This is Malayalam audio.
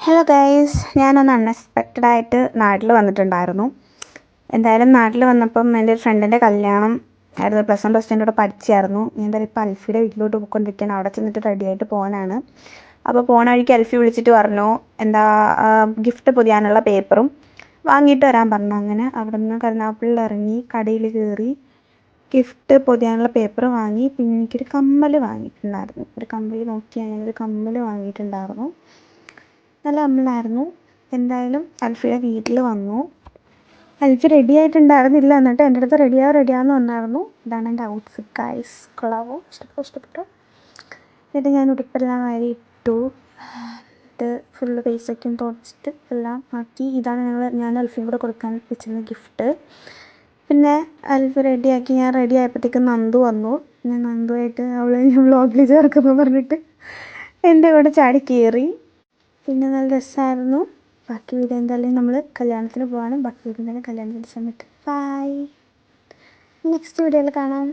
ഹലോ ഗൈസ്, ഞാനൊന്ന് അൺഎക്സ്പെക്റ്റഡായിട്ട് നാട്ടിൽ വന്നിട്ടുണ്ടായിരുന്നു. എന്തായാലും നാട്ടിൽ വന്നപ്പം എൻ്റെ ഒരു ഫ്രണ്ടിൻ്റെ കല്യാണം ആയിരുന്നു. പ്ലസ് വൺ പ്ലസ് ടുൻ്റെ കൂടെ പഠിച്ചായിരുന്നു. ഞാൻ എന്തായാലും ഇപ്പോൾ അൽഫിയുടെ വീട്ടിലോട്ട് പോയിക്കൊണ്ടിരിക്കുകയാണ്. അവിടെ ചെന്നിട്ട് റെഡി ആയിട്ട് പോകാനാണ്. അപ്പോൾ പോണ വഴിക്ക് അൽഫി വിളിച്ചിട്ട് പറഞ്ഞു എന്താ ഗിഫ്റ്റ് പൊതിയാനുള്ള പേപ്പറും വാങ്ങിയിട്ട് വരാൻ പറഞ്ഞു. അങ്ങനെ അവിടെ നിന്ന് കരുനാഗപ്പള്ളിയിൽ ഇറങ്ങി കടയിൽ കയറി ഗിഫ്റ്റ് പൊതിയാനുള്ള പേപ്പർ വാങ്ങി. പിന്നെ എനിക്കൊരു കമ്മൽ വാങ്ങിയിട്ടുണ്ടായിരുന്നു. ഒരു കമ്മൽ നോക്കി ഞാനൊരു കമ്മൽ വാങ്ങിയിട്ടുണ്ടായിരുന്നു. നല്ല കമ്മലായിരുന്നു. എന്തായാലും അൽഫിയുടെ വീട്ടിൽ വന്നു. അൽഫി റെഡി ആയിട്ടുണ്ടായിരുന്നില്ല, എന്നിട്ട് എൻ്റെ അടുത്ത് റെഡിയാന്ന് വന്നായിരുന്നു. ഇതാണ് എൻ്റെ ഔട്ട്ഫിറ്റ് ഗൈസ്. കൊള്ളാവോ? ഇഷ്ടപ്പെട്ടു. എന്നിട്ട് ഞാൻ ഉടുപ്പെല്ലാം വാരി ഇട്ടു. എന്നിട്ട് ഫുള്ള് പൈസയ്ക്കും തുടച്ചിട്ട് എല്ലാം ആക്കി. ഇതാണ് ഞാൻ അൽഫിയും കൂടെ കൊടുക്കാൻ വെച്ചിരുന്ന ഗിഫ്റ്റ്. പിന്നെ അൽഫി റെഡിയാക്കി. ഞാൻ റെഡി ആയപ്പോഴത്തേക്കും നന്ദു വന്നു. ഞാൻ നന്ദുവായിട്ട് അവളെ വ്ളോഗിൽ ചേർക്കുന്നു പറഞ്ഞിട്ട് എൻ്റെ കൂടെ ചാടി കയറി. പിന്നെ നല്ല രസമായിരുന്നു. ബാക്കി വീഡിയോ എന്തായാലും നമ്മൾ കല്യാണത്തിന് പോവാണ്. ബാക്കി വീഡിയോ എന്തായാലും കല്യാണത്തിൻ്റെ സമയത്ത്. ബൈ, നെക്സ്റ്റ് വീഡിയോയിൽ കാണാം.